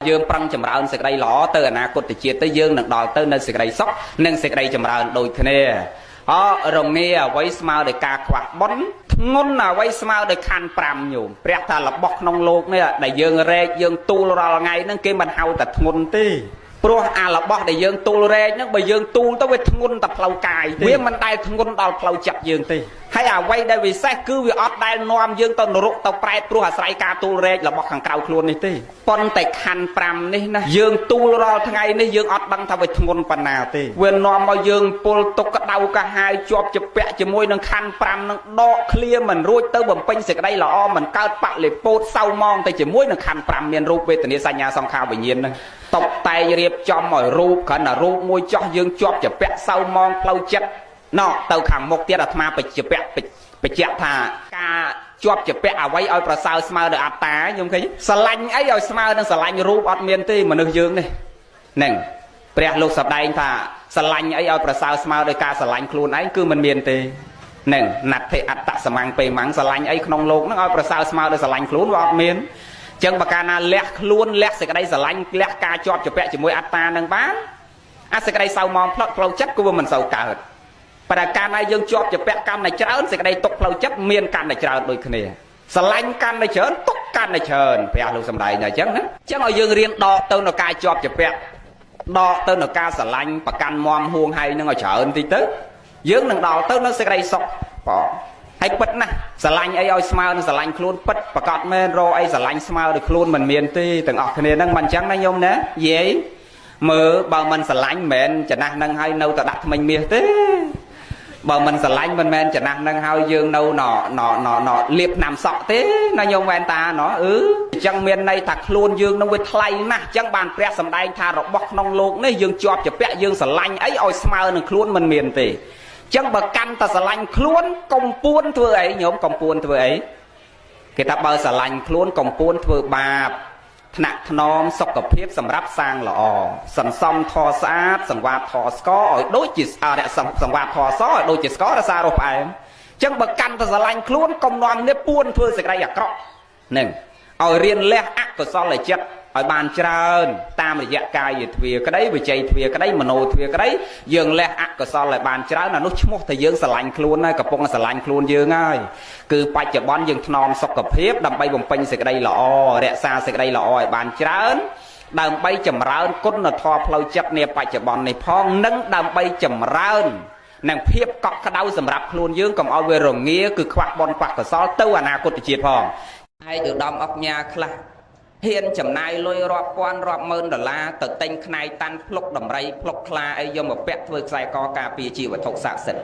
យើងប្រឹងចម្រើនសេចក្តីល្អទៅអនាគតជាតិទៅយើងនឹងដល់ទៅនៅសេចក្តីសុខនិងសេចក្តីចម្រើនដូចគ្នារងាអ្វីស្មើដោយការខ្វះបុណ្យធ្ងន់អ្វីស្មើដោយខណ្ឌ5ញោមព្រះថារបស់ក្នុងលោកនេះដែលយើងរែកយើងទូលរាល់ថ្ងៃហ្នឹងគេមិនហៅតែធ្ងន់ទេព្រោះអារបស់ដែលយើងទូលរែកហ្នឹងបើយើងទូលទៅវាធ្ងន់តែផ្លូវកាយទេវាមិនដែលធ្ងន់ដល់ផ្លូវចិត្តយើងទេហើយអ្វីដែលវិសេសគឺវាអត់ដែលនាំយើងទៅនរកទៅប្រែតព្រោះអាស្រ័យការទូលរែករបស់ខាងក្រៅខ្លួននេះទេប៉ុន្តែខណ្ឌ5នេះណាយើងទូលរាល់ថ្ងៃនេះយើងអត់ដឹងថាវាធ្ងន់ប៉ុណ្ណាទេវានាំមកយើងពលទុកក្តៅកាហាយជាប់ជាពាក់ជាមួយនឹងខណ្ឌ5នឹងដកឃ្លាមិនរួចទៅបំពេញសេចក្តីល្អមិនកើតបលិពោតសៅម៉ងទៅជាមួយនឹងខណ្ឌ5មានរូបវេទនាសញ្ញាសង្ខារវិញ្ញាណហ្នឹងតបតែងរៀបចំឲ្យរូបគ្រាន់តែរូបមួយចោះយើងជាប់ជាពាក់សៅម៉ងផ្លូវចិត្តណោះទៅខាងមុខទៀតអាត្មាបញ្ជាក់ថាការជាប់ជាពាក់អ្វីឲ្យប្រសើរស្មើដោយអត្តាខ្ញុំឃើញស្រឡាញ់អីឲ្យស្មើនឹងស្រឡាញ់រូបអត់មានទេមនុស្សយើងនេះហ្នឹងព្រះលោកសម្ដែងថាស្រឡាញ់អីឲ្យប្រសើរស្មើដោយការស្រឡាញ់ខ្លួនឯងគឺមិនមានទេហ្នឹងណដ្ឋិអត្តសមង្ពេមង្សស្រឡាញ់អីក្នុងលោកហ្នឹងឲ្យប្រសើរស្មើដោយស្រឡាញ់ខ្លួនវាអត់មានចឹងបើកាលណាលះខ្លួនលះសេចក្តីស្រឡាញ់លះការជាប់ជាពាក់ជាមួយអត្តានឹងបានអាសេចក្តីសៅមងផ្លូវចិត្តគឺវាមិនសូវកើតប៉ុន្តែកាលណាយើងជាប់ជាពាក់កម្មតែច្រើនសេចក្តីទុកផ្លូវចិត្តមានកាន់តែច្រើនដូចគ្នាស្រឡាញ់កាន់តែច្រើនទុកកាន់តែច្រើនព្រះលោកសម្ដែងតែអញ្ចឹងណាអញ្ចឹងឲ្យយើងរៀនដកទៅនៅការជាប់ជាពាក់ដកទៅនៅការស្រឡាញ់ប្រកាន់មមហួងហែងនឹងឲ្យច្រើនតិចទៅយើងនឹងដល់ទៅនៅសេចក្តីសុខបងហើយពិតណាស់ស្រឡាញ់អីឲ្យស្មើនឹងស្រឡាញ់ខ្លួនពិតប្រកបមែនរកអីស្រឡាញ់ស្មើដោយខ្លួនមិនមានទេទាំងអស់គ្នាហ្នឹងមិនអញ្ចឹងណាញោមណាយាយមើលបើមិនស្រឡាញ់មិនមែនចំណាស់នឹងឲ្យនៅតែដាក់ថ្មិញមាសទេបើមិនស្រឡាញ់មិនមែនចំណាស់នឹងឲ្យយើងនៅលាបថ្នាំសក់ទេណាញោមវ៉ែនតាណោះអញ្ចឹងមានន័យថាខ្លួនយើងនឹងវាថ្លៃណាស់អញ្ចឹងបានព្រះសម្ដែងថារបស់ក្នុងលោកនេះយើងជាប់ជាពាក់យើងស្រឡាញ់អីឲ្យស្មើនឹងខ្លួនមិនមានទេចឹងបើកាន់តែស្រឡាញ់ខ្លួនកុំពួនធ្វើអីញោមកុំពួនធ្វើអីគេថាបើស្រឡាញ់ខ្លួនកុំពួនធ្វើបាបថ្នាក់ថ្នមសុខភាពសម្រាប់សាងល្អសន្សំធម៌ស្អាតសង្វាតធម៌ស្ករឲ្យដូចជាសង្វាតធម៌សឲ្យដូចជាស្កររសារស់ផ្អែមចឹងបើកាន់តែស្រឡាញ់ខ្លួនកុំនាំនេះពួនធ្វើសេចក្តីអាក្រក់នឹងឲ្យរៀនលះអកុសលចិត្តឲ្យបានច្រើនតាមរយៈកាយទ្វាក្តីវិជ័យទ្វាក្តីមโนទ្វាក្តីយើងលះអកុសលឲ្យបានច្រើនអានោះឈ្មោះថាយើងស្រឡាញ់ខ្លួនហើយកំពុងស្រឡាញ់ខ្លួនយើងហើយគឺបច្ចុប្បន្នយើងថ្នមសុខភាពដើម្បីបំពេញសេចក្តីល្អរក្សាសេចក្តីល្អឲ្យបានច្រើនដើម្បីចម្រើនគុណធម៌ផ្លូវចិត្តនាបច្ចុប្បន្ននេះផងនិងដើម្បីចម្រើននឹងភាពកក់ក្ដៅសម្រាប់ខ្លួនយើងកុំឲ្យវារងាគឺខ្វះបុណ្យខ្វះកុសលទៅអនាគតជាតិផងហើយឧត្តមអុកញ៉ាខ្លះហ៊ានចំណាយលុយរាប់ពាន់រាប់ម៉ឺនដុល្លារទៅទិញខ្នែតាន់ភ្លុកដំរីភ្លុកខ្លាអីយកមកពាក់ធ្វើខ្សែកការពារជាវត្ថុស័ក្តិសិទ្ធិ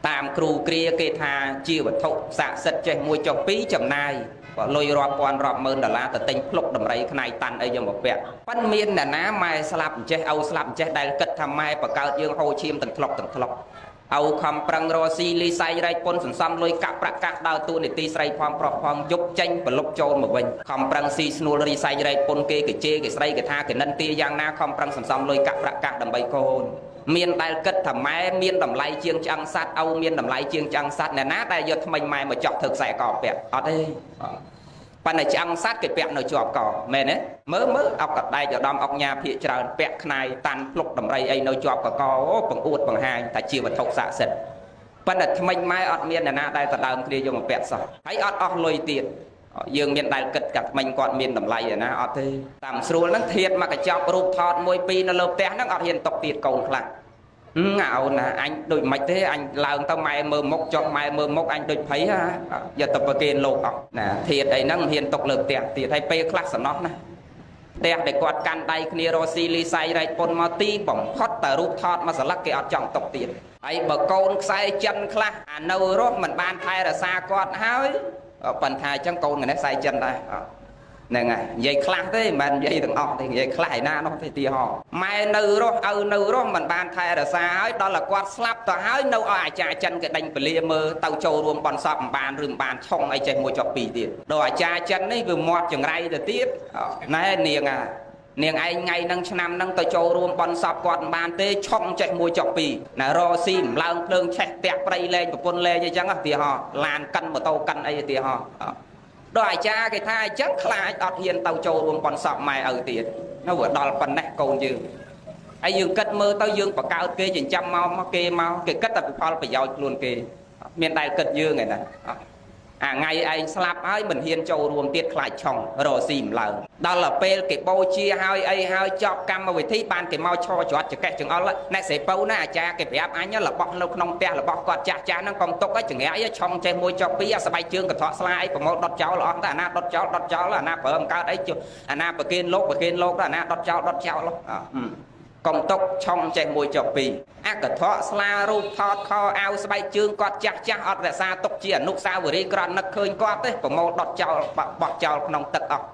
តាមគ្រូគ្រាគេថាជាវត្ថុស័ក្តិសិទ្ធិចេះមួយចុះពីរចំណាយលុយរាប់ពាន់រាប់ម៉ឺនដុល្លារទៅទិញភ្លុកដំរីខ្នែតាន់អីយកមកពាក់ប៉ិនមានអ្នកណាម៉ែស្លាប់អញ្ចេះឪស្លាប់អញ្ចេះដែលគិតថាម៉ែបកើតយើងហូរឈាមទាំងធ្លុកឪខំប្រឹងរកស៊ីលីសៃរែកពុនសន្សំលុយកាក់ប្រាក់កាសដើរតួនាទីស្រីផងប្រុសផងយប់ចេញប្រលប់ចូលមកវិញខំប្រឹងស៊ីស្នួលរីសៃរែកពុនគេជេរគេស្រីគេថាគេនិនទាយ៉ាងណាខំប្រឹងសន្សំលុយកាក់ប្រាក់កាសដើម្បីកូនមានដែលគិតថាម៉ែមានតម្លៃជាងឆ្អឹងសត្វឪមានតម្លៃជាងឆ្អឹងសត្វអ្នកណាដែលយកថ្មិញម៉ែមកចោះធ្វើខ្សែកពាក់អត់ទេប៉ុន្តែឆ្អឹងសត្វគេពាក់នៅជាប់កមែនទេមើលអុកកដែកឧត្តមអុកញ៉ាភាកច្រើនពាក់ខ្នែតាន់ភ្លុកដំរីអីនៅជាប់កអូបង្អួតបង្ហាញថាជាវត្ថុស័ក្តិសិទ្ធិប៉ុន្តែថ្មិញម៉ែអត់មានអ្នកណាដែលដដើមគ្នាយកមកពាក់សោះហើយអត់អស់លុយទៀតយើងមានដែលគិតថាថ្មិញគាត់មានតម្លៃឯណាអត់ទេតាមស្រួលហ្នឹងធៀបមកកញ្ចប់រូបថតមួយពីរនៅលើផ្ទះហ្នឹងអត់ហ៊ានຕົកទៀតកូនខ្លះអូនណាអញដូចមិនទេអញឡើងទៅម៉ែមើលមុខចុះម៉ែមើលមុខអញដូចភ័យហ่าយកទៅប្រគេនលោកអត់ណាធៀបអីហ្នឹងហ៊ានຕົកលើផ្ទះទៀតហើយពេលខ្លះសំណោះណាផ្ទះដែលគាត់កាន់ដៃគ្នារស៊ីលីសៃរែកពុនមកទីបំផុតតែរូបថតមកស្លឹកគេអត់ចង់ຕົកទៀតហើយបើកូនខ្សែចិនខ្លះអានៅរស់មិនបានថែរក្សាគាត់ហើយប៉ុន្តែអញ្ចឹងកូននេះខ្សែចិនដែរហ្នឹងហើយនិយាយខ្លះទេមិនមែននិយាយទាំងអស់ទេនិយាយខ្លះឯណានោះទេទីហោម៉ែនៅរស់ឪនៅរស់មិនបានថែរក្សាហើយដល់តែគាត់ស្លាប់ទៅហើយនៅឲ្យអាចារ្យចិនគេដេញពលាមើលទៅចូលរួមបន់សពមិនបានឬមិនបានឆុងអីចេះមួយចុះពីរទៀតដល់អាចារ្យចិននេះវាមាត់ចង្រៃទៅទៀតណែនាងឯងថ្ងៃហ្នឹងឆ្នាំហ្នឹងទៅចូលរួមបន់សពគាត់មិនបានទេឆុងចេះមួយចុះពីរណារស៊ីម្លងភ្លើងឆេះផ្ទះព្រៃលែងប្រពន្ធលែងអីចឹងទីហោឡានកិនម៉ូតូកិនអីទីហោ ដល់អាចារ្យគេថាអញ្ចឹងខ្លាចអត់ហ៊ានទៅចូលរួមប៉ុនសពម៉ែឪទៀតនៅវាដល់ប៉ុណ្ណេះកូនយើងហើយយើងគិតមើលទៅយើងបកកើតគេចិញ្ចឹមមកគេគិតតែផលប្រយោជន៍ខ្លួនគេមានដែលគិតយើងឯណាអាថ្ងៃឯងស្លាប់ហើយមិនហ៊ានចូលរួមទៀតខ្លាចឆុងរកស៊ីម្ល៉េះដល់ទៅពេលគេបូជាហើយអីហើយចប់កម្មវិធីបានគេមកឈរច្រត់ចកេះចង្អុលអ្នកសេពៅណាអាចារ្យគេប្រាប់អញរបស់នៅក្នុងផ្ទះរបស់គាត់ចាស់ហ្នឹងកុំទុកឲ្យចង្រៃឆុងចេះមួយចុកពីរអាស្បែកជើងកន្ត្រកស្លាអីប្រមូលដុតចោលអស់តែអាណាដុតចោលអាណាប្រើមិនកើតអីអាណាប្រគេនលោកអាណាដុតចោលកុំទុកឆុងចេះមួយចុកពីរអកធៈស្លារូបថតខោអាវស្បែកជើងគាត់ចាស់អត់រក្សាទុកជាអនុស្សាវរីយ៍ក្រនឹកឃើញគាត់ទេប្រមូលដុតចោលបោះចោលក្នុងទឹកអស់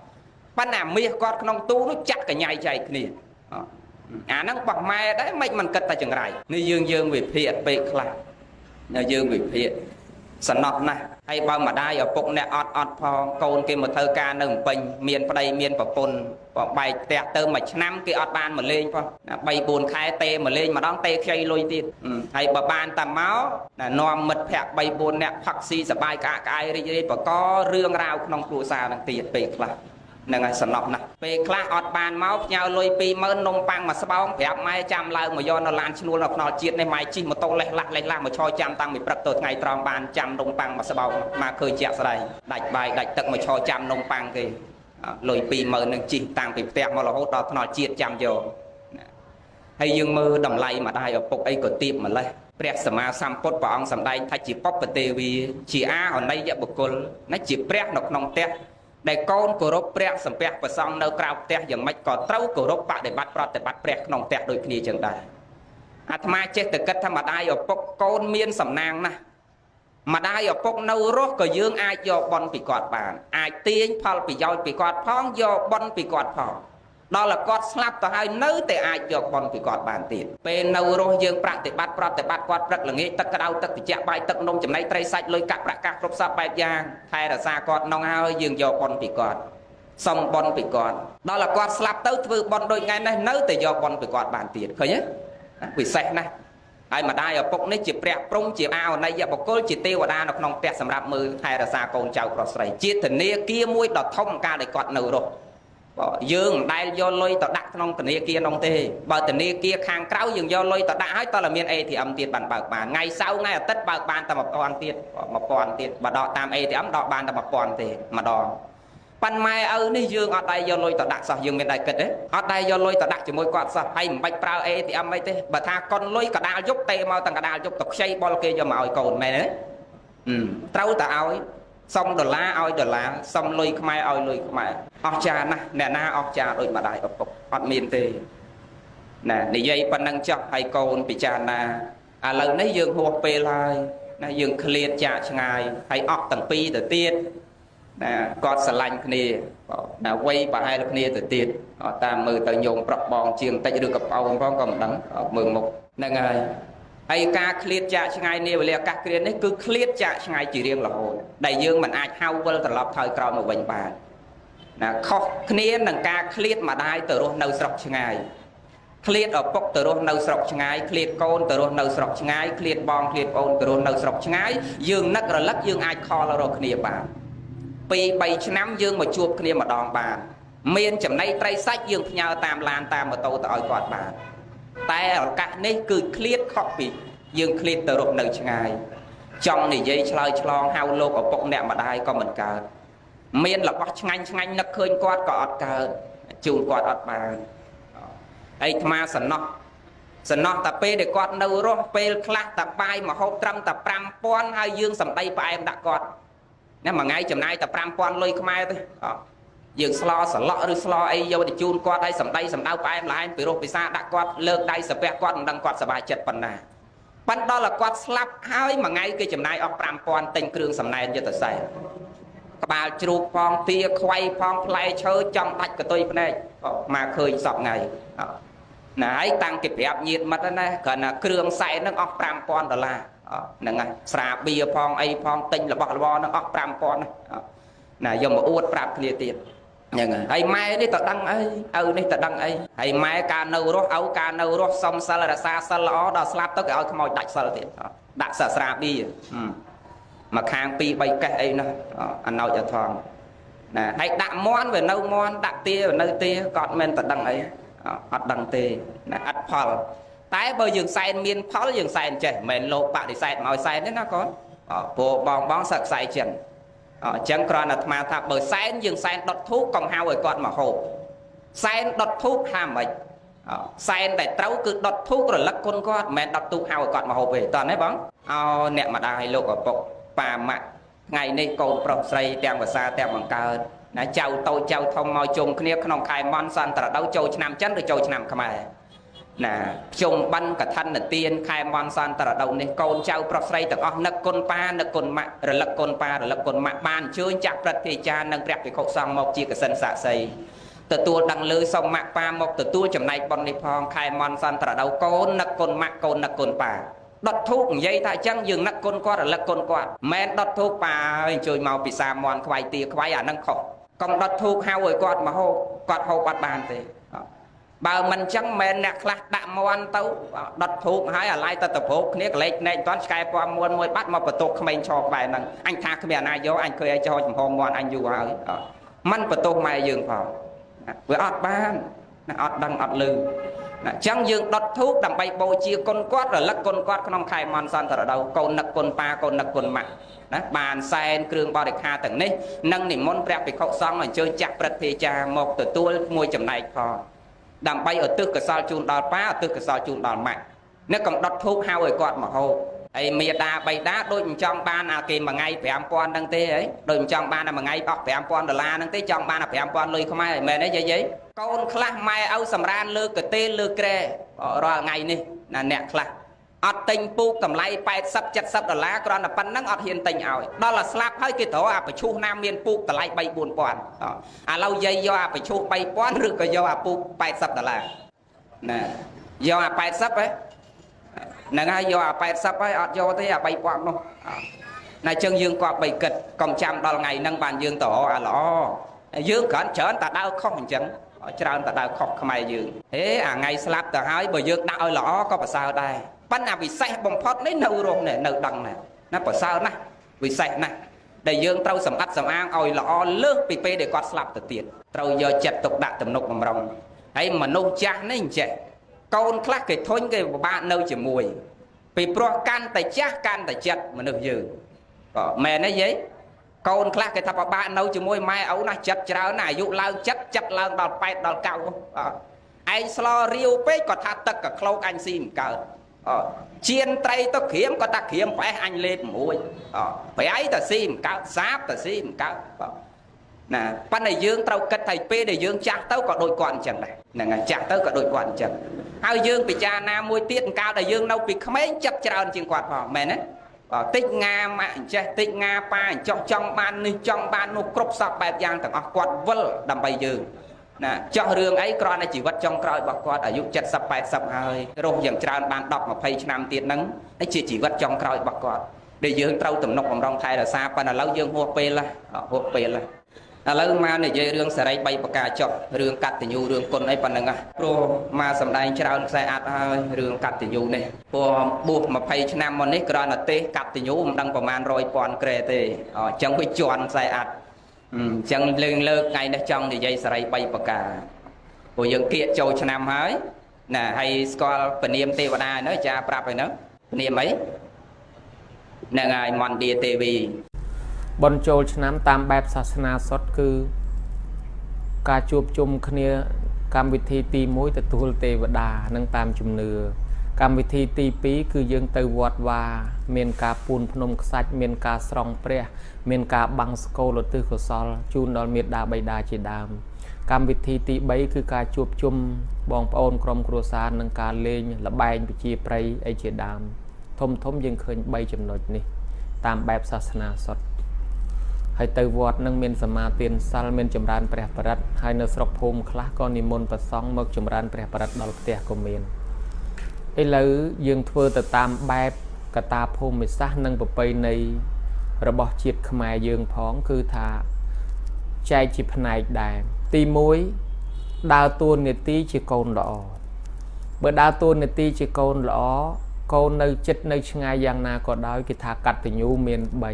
ប៉ុន្តែមាសគាត់ក្នុងទូនោះចាក់កញ្ញៃចែកគ្នាអាហ្នឹងបោះម៉ែដែរមិនគិតតែចង្រៃនេះយើងវិភាគពេកខ្លះយើងវិភាគសំណោះណាស់ហើយបើម្ដាយឪពុកអ្នកអត់ផងកូនគេមកធ្វើការនៅពេញមានប្តីមានប្រពន្ធបែកផ្ទះទៅមួយឆ្នាំគេអត់បានមកលេងផង3 4ខែទេមកលេងម្ដងទេខ្ចីលុយទៀតហើយបើបានតែមកនាំមិត្តភ័ក្តិ3 4នាក់ផឹកស៊ីសបាយក្អាកក្អាយរីករាយបករឿងរ៉ាវក្នុងគ្រួសារនឹងទៀតពេលខ្លះហ្នឹងហើយសំណោះណាស់ពេលខ្លះអត់បានមកផ្ញើលុយ20000នំប៉័ងមួយស្បោងប្រាប់ម៉ែចាំឡើងមកយកនៅឡានឈ្នួលនៅខ្នល់ជាតិនេះម៉ែជិះម៉ូតូលេះឡាស់មកឈរចាំតាំងពីព្រឹកទៅថ្ងៃត្រង់បានចាំនំប៉័ងមួយស្បោងមកឃើញជាក់ស្ដែងដាច់បាយដាច់ទឹកមកឈរចាំនំប៉័ងគេលុយ20000នឹងជិះតាំងពីផ្ទះមករហូតដល់ថ្នល់ជាតិចាំយកហើយយើងមើលតម្លៃម្ដាយឪពុកអីក៏ទៀបម្លេះព្រះសម្មាសម្ពុទ្ធព្រះអង្គសម្ដែងថាជាបព្វទេវីជាអាអន័យបុគ្គលណាជាព្រះនៅក្នុងផ្ទះដែលកូនគោរពព្រះសម្ពះប្រសង់នៅក្រៅផ្ទះយ៉ាងម៉េចក៏ត្រូវគោរពបដិបត្តិប្រតិបត្តិព្រះក្នុងផ្ទះដូចគ្នាចឹងដែរអាត្មាចេះតែគិតថាម្ដាយឪពុកកូនមានសំណាងណាស់ម្ដាយឪពុកនៅរស់ក៏យើងអាចយកបន់ពីគាត់បានអាចទាញផលប្រយោជន៍ពីគាត់ផងយកបន់ពីគាត់ផងដល់តែគាត់ស្លាប់ទៅហើយនៅតែអាចយកបន់ពីគាត់បានទៀតពេលនៅរស់យើងប្រតិបត្តិគាត់ព្រឹកល្ងាចទឹកក្តៅទឹកត្រជាក់បាយទឹកនំចំណីត្រីសាច់លុយកាក់ប្រាក់កាសគ្រប់សពបែបយ៉ាងថែរក្សាគាត់នងហើយយើងយកបន់ពីគាត់សុំបន់ពីគាត់ដល់តែគាត់ស្លាប់ទៅធ្វើបន់ដូចថ្ងៃនេះនៅតែយកបន់ពីគាត់បានទៀតឃើញទេពិសេសណាស់ហើយម្ដាយឪពុកនេះជាព្រះព្រំជាអាអន័យបុគ្គលជាទេវតានៅក្នុងផ្ទះសម្រាប់មើលថែរក្សាកូនចៅប្រុសស្រីជាធនាគារមួយដ៏ធំកាលដែលគាត់នៅរស់យើងមិនដែលយកលុយទៅដាក់ក្នុងធនាគារនោះទេបើធនាគារខាងក្រៅយើងយកលុយទៅដាក់ហើយតើមាន ATM ទៀតបានបើកបានថ្ងៃសៅរ៍ថ្ងៃអាទិត្យបើកបានតែ1000ទៀត1000បើដកតាម ATM ដកបានតែ1000ទេម្ដងប៉ាន់ម៉ែឪនេះយើងអត់ដែរយកលុយទៅដាក់សោះយើងមានតែគិតទេអត់ដែរយកលុយទៅដាក់ជាមួយគាត់សោះហើយមិនបាច់ប្រើ ATM អីទេបើថាកុនលុយកដាលយប់ទេមកទាំងកដាលយប់ទៅខ្ចីបុលគេយកមកឲ្យកូនមែនទេត្រូវតែឲ្យសុំដុល្លារឲ្យដុល្លារសុំលុយខ្មែរឲ្យលុយខ្មែរអស្ចារ្យណាស់អ្នកណាអស្ចារ្យដូចម្ដាយឪពុកអត់មានទេណានិយាយប៉ុណ្ណឹងចុះឲ្យកូនពិចារណាឥឡូវនេះយើងហួសពេលហើយណាយើងឃ្លាតចាកឆ្ងាយហើយអស់ទាំងពីរទៅទៀតណាគាត់ស្រឡាញ់គ្នាណាវ័យប្រហែលគ្នាទៅទៀតតាមមើលទៅញោមប្រុសបងជាងតិចឬក៏ប្អូនផងក៏មិនដឹងមើលមុខហ្នឹងហើយការឃ្លាតចាកឆ្ងាយនាវេលាអាកាសគ្រានេះគឺឃ្លាតចាកឆ្ងាយជារៀងរហូតដែលយើងមិនអាចហៅវិលត្រឡប់ថយក្រោយមកវិញបានណាខុសគ្នានឹងការឃ្លាតម្ដាយទៅរស់នៅស្រុកឆ្ងាយឃ្លាតឪពុកទៅរស់នៅស្រុកឆ្ងាយឃ្លាតកូនទៅរស់នៅស្រុកឆ្ងាយឃ្លាតបងឃ្លាតប្អូនទៅរស់នៅស្រុកឆ្ងាយយើងនឹករលឹកយើងអាចខលរកគ្នាបាន2 3ឆ្នាំយើងមកជួបគ្នាម្ដងបានមានចំណីត្រីសាច់យើងផ្ញើតាមឡានតាមម៉ូតូទៅឲ្យគាត់បានតែឱកាសនេះគឺឃ្លាតខុសពីយើងឃ្លាតទៅរស់នៅឆ្ងាយចង់និយាយឆ្លើយឆ្លងហៅលោកឪពុកអ្នកម្ដាយក៏មិនកើតមានរបស់ឆ្ងាញ់នឹកឃើញគាត់ក៏អត់កើតជូនគាត់អត់បានហើយអាត្មាសំណោះតែពេលដែលគាត់នៅរស់ពេលខ្លះតែបាយមហូបត្រឹមតែ5000ហើយយើងសម្ដីផ្អែមដាក់គាត់ណាមួយថ្ងៃចំណាយតែ5000លុយខ្មែរទេយើងស្លោសឡក់ឬស្លោអីយកទៅជូនគាត់ឲ្យសម្ដីសម្ដៅផ្អែមល្ហែមពីរោះពិសាដាក់គាត់លើកដៃសាពះគាត់មិនដឹងគាត់សប្បាយចិត្តប៉ុណ្ណាប៉ុន្តែដល់គាត់ស្លាប់ហើយមួយថ្ងៃគេចំណាយអស់5000ទិញគ្រឿងសំណែនយុទ្ធសាស្ត្រក្បាលជ្រូកផងទាខ្វៃផងផ្លែឈើចង់ដាច់កតុយភ្នែកមកឃើញសពថ្ងៃណាហើយតាំងគេប្រាប់ញាតិមិត្តណាគ្រាន់តែគ្រឿងសែនហ្នឹងអស់$5000ហ្នឹងហើយស្រាបៀផងអីផងទិញរបស់របរហ្នឹងអស់$5000ណាយកមកអួតប្រាប់គ្នាទៀតហ្នឹងហើយម៉ែនេះតដឹងអីឪនេះតដឹងអីហើយម៉ែការនៅរស់ឪការនៅរស់សុំសិលរក្សាសិលល្អដល់ស្លាប់ទៅគេឲ្យខ្មោចដាច់សិលទៀតដាក់សាស្រាបៀមកខាង2 3កេះអីនោះអណោចអធម្ម nè hay đạm món về nâu món đạm tia về nâu tia còn men ta đăng ấy ọt đăng tê nè ắt phal tái bơi dừng say miên phal dừng say trẻ men lộ bạ để say màu say đấy nó có bộ bong bóng sặc say chân chẳng còn là mà thà bơi say dừng say đọt thuốc còn hao rồi còn mà hồ say đọt thuốc ham vậy say để trâu cứ đọt thuốc rồi lắc con con men đọt thuốc hao rồi còn mà hồ về toàn đấy bóng nè mà đài lộ ở bộ bà mặt ngày nay cồn prong say tem và xa tem bằng cờ nè chào tôi chào thông môi chung kia không khai món san tờ đâu châu nam chấn được châu nam khmer nè chung banh cả thân là tiên khai món san tờ đâu nên cồn chào prong say từng nấc cồn mạ rồi lắc cồn mạ ban chưa chặt rất thì cha nâng rẹp thì khóc xong một chia cả sân xạ xây từ tua đằng lư xong mạ pa một từ tua chấm này bon đi phong khai món san tờ đâu cồn nấc cồn pa đọt thuốc dây tại chăng dừng nắc côn quạt là côn quạt men đọt thuốc bà chơi màu bị xa mòn khoai tía khoai nâng khổ còn đọt thuốc hao rồi quạt mà hô quạt bàn thế bà mình chẳng men nè khát đạm mòn tấu đọt thuốc hái lại ta tập hộp nét lệch này toán sky qua muôn môi bắt mà bật tục không cho bài năng anh tha cái này vô anh cười cho chồng hôm mòn anh dù hỏi mình bật tục mày dừng vào với ọt ban ọt đăng ọt lư chẳng dương đọt thuốc đầm bay bầu chia con quát rồi lắc con quát không khai mòn san ở đâu câu nặc con pa câu nặc con mạ bàn sen kêu bao địch hà tầng này nâng niệm môn prep bị khóc xong rồi chơi chặt bật thì cha một từ tua môi chấm này phò đầm bay ở tư cái sao chun đòn pa ở tư cái sao chun đòn mạ nếu còn đọt thuốc hao rồi quạt mà hô ấy mía đá bay đá đôi trong ban kìm mà ngay phải am quan đăng tê ấy đôi trong ban là mà ngay bọc phải am quan $, đăng tê trong ban là phải am quan lười không ai mẹ đấy giấy con khla mai áo sầm ran lư cái tê lư kre rồi ngày này là nẹt khla ọt tinh pu cầm lay bay sắp $, còn là pan nắng ọt hiền tình ảo đó là slap hơi cái tổ phải chu nam miền pu cầm lay bay buồn quan lâu dây do phải chu bay quan rực cái do pu bay sắp $, nè do bay sắp ấy nè ngay do bay sắp ấy ọt do thế bay quan luôn này chân dương qua bay kịch còn trăm đó là ngày nâng bàn dương tổ lọ dương cẩn trở ta đau không hình chẳng trao ta đau khóc không ai dương thế ngày slap ta hỏi bởi dương đau lọ có phải sao đây ban nào bị say bông phốt lấy nâu rồi nè nâu đằng nè nó phải sao nè bị say nè để dương trâu sầm ắt sầm an oi lọ lướt bị pe để quạt slap từ tiền trâu giờ chặt tục đặt tầm nục bằng rồng ấy mà nâu cha nó hình chạy con khác cái thôn cái bạn nâu chỉ mùi bị pro can tài chắc can tài chặt mà được dư mẹ nói giấy con khác cái thằng bạn nâu chỉ môi mai ấu nó chặt cháo này dụ lao chặt lao đọt bay đọt cao anh slo riêu pe có thắt tất cả khâu anh xin cờ chiên tay tôi kiếm có ta kiếm phải anh lên mũi phải ấy ta xin cao sáp ta xin cao nè ban này dương trâu cất thầy pe để dương chặt tao có đôi quan chẳng này nè ngày chặt tao có đôi quan chẳng hai dương bị cha nam môi tiết cao để dương đâu bị mấy chặt cháo trên quạt vào mẹ đấy tích nga mà tích nga pa trong ban nó cướp sập bẹt giang thằng quạt vỡ đầm bay dương nè cho rương ấy con này chỉ vật trong cõi bọc quạt ở dụng chặt sập bẹt sập hơi rồi dần tràn ban đọc mà phay năm tiền nắng ấy chỉ vật trong cõi bọc quạt để dương trâu tụm nọc bằng rong thay là xa pan là lâu dương hộp pe là lâu mà này dây rương sợi bay bạc cà chọc rương cắt thì nhu rương con ấy pan nâng pro mà sầm đai trao xe ạt hơi rương cắt thì nhu này buộc mà phay năm món ấy con là tê cắt thì nhu đangประมาณ100 pon kre tê chẳng phải chọn xe ạt chẳng lưng lơ ngày đây trong thì dây sợi bay bạc cà của dương kia châu năm hơi nè hay score phần niệm tê và đai nữa cha prap rồi nữa niệm ấy nè ngày mòn địa tê vìบนโจลชนะตามแบบศาสนาสดคือการจูบจุมคเนียกรรมวิธีตีมุ้ยแต่ตัวเทวดานั่งตามจุมเนือกรรมวิธีตีปีคือยังเตวอดว่าเมียนกาปูนพนมกษัตริย์เมียนกาสรองเปรียเมียนกาบังสโกลตือขซอลจูนดอลเมียดาใบดาจีดามกรรมวิธีตีใบคือการจูบจุมบองปอนกรมครัวซานังการเลงละใบไปจีไพรไอจีดามทมยังเคยใบจำนวนนี่ตามแบบศาสนาสดให้เตวอดนั่งเมียนสมาเตียนซัลเมียนจำรานแปรปรัดให้เนสรกภูมิคลาก็นิมนต์ประซองเมื่อจำรานแปรปรัดดอลเตียก็เมียนไอ้เลยยังเฟื่อแต่ตามแบบกตาภูมิซะนั่งไปในระบบจิตขมายยังพ้องคือทาใจจิตภายแดงตีมุ้ยดาวตัวเนตีจีโกนหล่อเมื่อดาวตัวเนตีจีโกนหล่อโกนในจิตในช่างยังนาก็ได้กิธากัดติญูเมียนใบ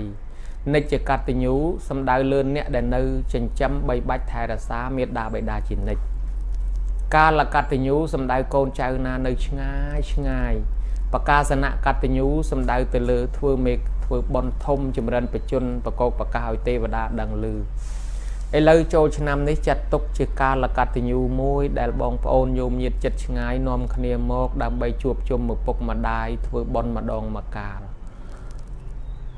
និច្ចកតញ្ញូសំដៅលើអ្នកដែលនៅចិញ្ចឹមបីបាច់ថែរក្សាមេត្តាបិតាជានិច្ចកាលកតញ្ញូសំដៅកូនចៅណានៅឆ្ងាយបកាសនកតញ្ញូសំដៅទៅលើធ្វើបុណ្យធំចម្រើនបជនប្រកបប្រកាសឲ្យទេវតាដឹងឮឥឡូវចូលឆ្នាំនេះចាត់ទុកជាកាលកតញ្ញូមួយដែលបងប្អូនញោមញាតិចិត្តឆ្ងាយនាំគ្នាមកដើម្បីជួបជុំឪពុកម្ដាយធ្វើបុណ្យម្ដងម្កាល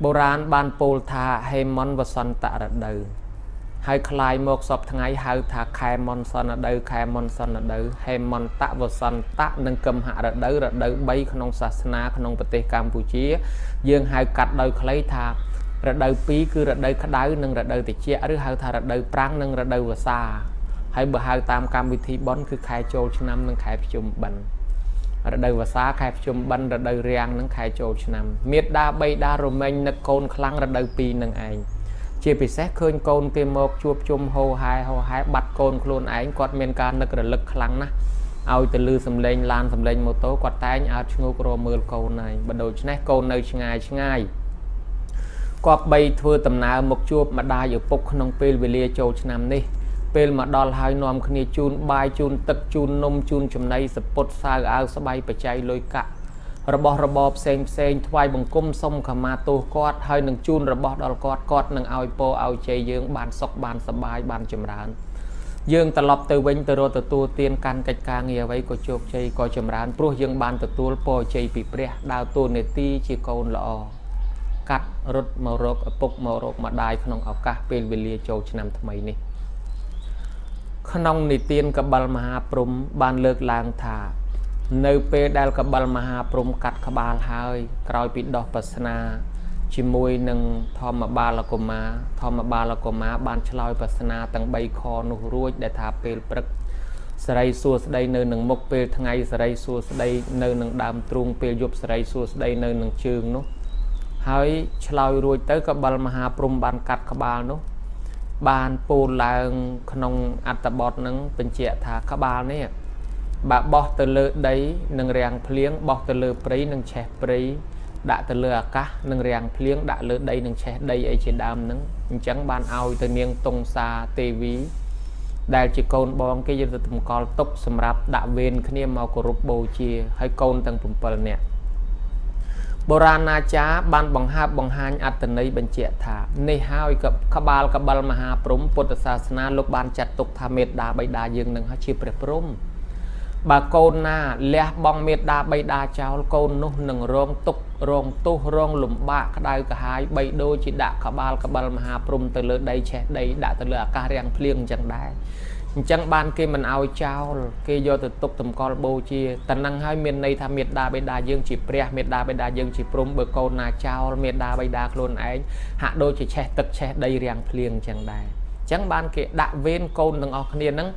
បុរាណបានពោលថាហេមន្តវសន្តរដូវហើយคลายមកសពថ្ងៃហៅថាខែមន្តសនដូវខែមន្តសនដូវហេមន្តវសន្តៈនិងកឹមហរដូវរដូវ3ក្នុងសាសនាក្នុងប្រទេសកម្ពុជាយើងហៅកាត់ដោយខ្លីថារដូវ2គឺរដូវក្តៅនិងរដូវត្រជាក់ឬហៅថារដូវប្រាំងនិងរដូវវស្សាហើយបើហៅតាមកម្មវិធីបុណ្យគឺខែចូលឆ្នាំនិងខែភ្ជុំបិណ្ឌរដូវវស្សាខែភ្ជុំបិណ្ឌរដូវរាំងនិងខែចូលឆ្នាំមេត្តាបិតារមែងនឹកកូនខ្លាំងរដូវ2នឹងឯងជាពិសេសឃើញកូនគេមកជួបជុំហោហែបាត់កូនខ្លួនឯងគាត់មានការនឹករលឹកខ្លាំងណាស់ឲ្យទៅលឺសំឡេងឡានសំឡេងម៉ូតូគាត់តែងអើតឈ្ងោករមើលកូនហើយបើដូច្នេះកូននៅឆ្ងាយគាត់បីធ្វើដំណើរមកជួបម្ដាយឪពុកក្នុងពេលវេលាចូលឆ្នាំនេះពេលមកដល់ហើយនាំគ្នាជូនបាយជូនទឹកជូននំជូនចំណីសពុតសៅអាវស្បៃបច្ច័យលុយកាក់របស់របរផ្សេងថ្វាយបង្គំសុំខមាទោសគាត់ហើយនឹងជូនរបស់ដល់គាត់នឹងឲ្យពរឲ្យជ័យយើងបានសុខបានសប្បាយបានចម្រើនយើងត្រឡប់ទៅវិញទៅរកទទួលទានកាន់កិច្ចការងារអ្វីក៏ជោគជ័យក៏ចម្រើនព្រោះយើងបានទទួលពរជ័យពីព្រះដើរតួនាទីជាកូនល្អកាត់រត់មករកឪពុកម្ដាយក្នុងឱកាសពេលវេលាចូលឆ្នាំថ្មីនេះក្នុងនិទានកបិលមហាព្រំបានលើកឡើងថានៅពេលដែលកបិលមហាព្រំកាត់ក្បាលហើយក្រោយពីដោះបាសនាជាមួយនឹងធម្មបាលកុមារបានឆ្លើយបាសនាទាំង3ខនោះរួចដែលថាពេលព្រឹកសិរីសួស្ដីនៅនឹងមុខពេលថ្ងៃសិរីសួស្ដីនៅនឹងដើមទ្រូងពេលយប់សិរីសួស្ដីនៅនឹងជើងនោះហើយឆ្លើយរួចទៅកបិលមហាព្រំបានកាត់ក្បាលនោះបានពោលឡើងក្នុងអត្ថបទនឹងបញ្ជាក់ថាក្បាលនេះបើបោះទៅលើដីនឹងរាំងភ្លៀងបោះទៅលើព្រៃនឹងឆេះព្រៃដាក់ទៅលើអាកាសនឹងរាំងភ្លៀងដាក់លើដីនឹងឆេះដីអីជាដើមហ្នឹងអញ្ចឹងបានឲ្យទៅនាងតុងសាទេវីដែលជាកូនបងគេយកទៅតម្កល់ទុកសម្រាប់ដាក់វេនគ្នាមកគោរពបូជាហើយកូនទាំង7នាក់បុរាណអាចារ្យបានបង្ហាញអត្តន័យបញ្ជាក់ថានេះហើយក្បាលកបិលមហាព្រំពុទ្ធសាសនាលោកបានចាត់ទុកថាមេត្តាបិតាយើងនឹងហើយជាព្រះព្រំបើកូនណាលះបង់មេត្តាបិតាចោលកូននោះនឹងរងទុក្ខរងទោសរងលំបាកក្តៅក្រហាយបីដូចជាដាក់ក្បាលកបិលមហាព្រំទៅលើដីឆេះដីដាក់ទៅលើអាកាសរាំងភ្លៀងអញ្ចឹងដែរអញ្ចឹងបានគេមិនឲ្យចោលគេយកទៅទុកតម្កល់បូជាតែនឹងហើយមានន័យថាមេត្តាបិតាយើងជាព្រះមេត្តាបិតាយើងជាព្រំបើកូនណាចោលមេត្តាបិតាខ្លួនឯងហាក់ដូចជាឆេះទឹកឆេះដីរាំងភ្លៀងអញ្ចឹងដែរអញ្ចឹងបានគេដាក់វេនកូនទាំងអស់គ្នាហ្នឹង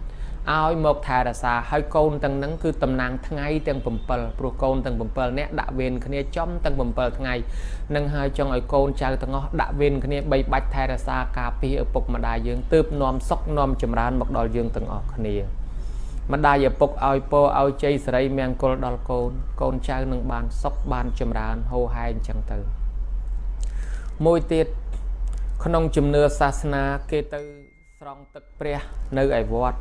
ឲ្យមកថែរក្សាហើយកូនទាំងហ្នឹងគឺតំណាងថ្ងៃទាំង7ព្រោះកូនទាំង7នាក់ដាក់វេនគ្នាចំទាំង7ថ្ងៃនឹងហើយចង់ឲ្យកូនចៅទាំងអស់ដាក់វេនគ្នាបីបាច់ថែរក្សាការពារឪពុកម្ដាយយើងទើបនាំសុខនាំចម្រើនមកដល់យើងទាំងអស់គ្នាម្ដាយឪពុកឲ្យពរឲ្យជ័យសិរីមង្គលដល់កូនចៅនឹងបានសុខបានចម្រើនហូរហែអញ្ចឹងទៅមួយទៀតក្នុងជំនឿសាសនាគេទៅស្រង់ទឹកព្រះនៅឯវត្ត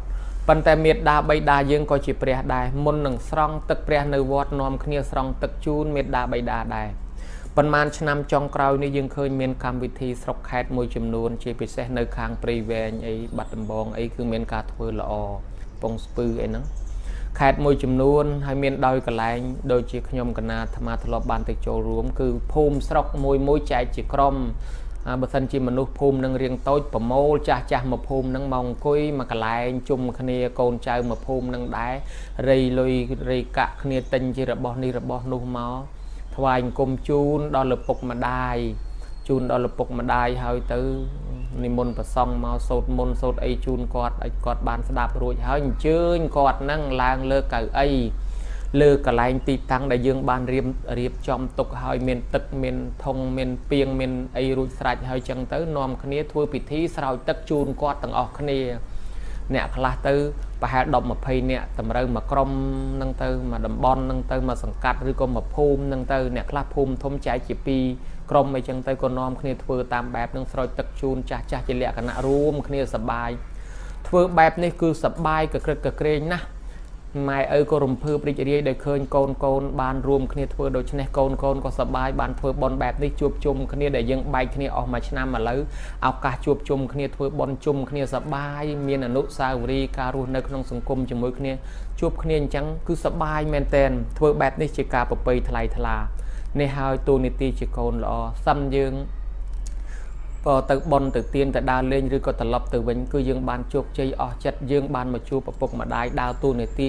ប៉ុន្តែមេត្តាបិតាយើងក៏ជាព្រះដែរមុននឹងស្រង់ទឹកព្រះនៅវត្តនាំគ្នាស្រង់ទឹកជូនមេត្តាបិតាដែរប៉ុន្មានឆ្នាំចុងក្រោយនេះយើងឃើញមានកម្មវិធីស្រុកខេត្តមួយចំនួនជាពិសេសនៅខាងព្រៃវែងអីបាត់ដំបងអីគឺមានការធ្វើល្អពងស្ពឺអីហ្នឹងខេត្តមួយចំនួនហើយមានដោយកន្លែងដូចជាខ្ញុំកណាអាត្មាធ្លាប់បានទៅចូលរួមគឺភូមិស្រុកមួយចែកជាក្រុមបើសិនជាមនុស្សភូមិនឹងរៀងតូចប្រមូលចាស់មកភូមិនឹងមកអង្គុយមកកន្លែងជុំគ្នាកូនចៅមកភូមិនឹងដែររៃលុយរៃកាក់គ្នាទិញជារបស់នេះរបស់នោះមកថ្វាយអង្គមជូនដល់ឪពុកម្ដាយហើយទៅនិមន្តប្រសង់មកសូត្រមន្តសូត្រអីជូនគាត់ឲ្យគាត់បានស្ដាប់រួចហើយអញ្ជើញគាត់នឹងឡើងលើកៅអីលើកន្លែងទីតាំងដែលយើងបានរៀបចំទុកហើយមានទឹកមានធុងមានពាងមានអីរួចស្រេចហើយចឹងទៅនាំគ្នាធ្វើពិធីស្រោចទឹកជូនគាត់ទាំងអស់គ្នាអ្នកខ្លះទៅ ប្រហែល10 20នាក់តម្រូវមកក្រុមនឹងទៅមកតំបន់នឹងទៅមកសង្កាត់ឬក៏មកភូមិនឹងទៅអ្នកខ្លះភូមិធំចែកជា2ក្រុមអីចឹងទៅក៏នាំគ្នាធ្វើតាមបែបនឹងស្រោចទឹកជូនចាស់ចាស់ជាលក្ខណៈរួមគ្នាសប្បាយធ្វើបែបនេះគឺសប្បាយកក្រឹកកក្រែងណាស់ម៉ែឪក៏រំភើបរីករាយដែលឃើញកូនកូនបានរួមគ្នាធ្វើដូច្នេះកូនកូនក៏សប្បាយបានធ្វើបុណ្យបែបនេះជួបជុំគ្នាដែលយើងបែកគ្នាអស់មួយឆ្នាំឥឡូវឱកាសជួបជុំគ្នាធ្វើបុណ្យជុំគ្នាសប្បាយមានអនុស្សាវរីយ៍ការរស់នៅក្នុងសង្គមជាមួយគ្នាជួបគ្នាអញ្ចឹងគឺសប្បាយមែនតែនធ្វើបែបនេះជាការប្រពៃថ្លៃថ្លានេះហើយទូនីតិជាកូនល្អសិនយើងក៏ទៅបនទៅទៀនទៅដើរលេងឬក៏ត្រឡប់ទៅវិញគឺយើងបានជោគជ័យអស់ចិត្តយើងបានមកជួបឪពុកម្ដាយដើរតួនាទី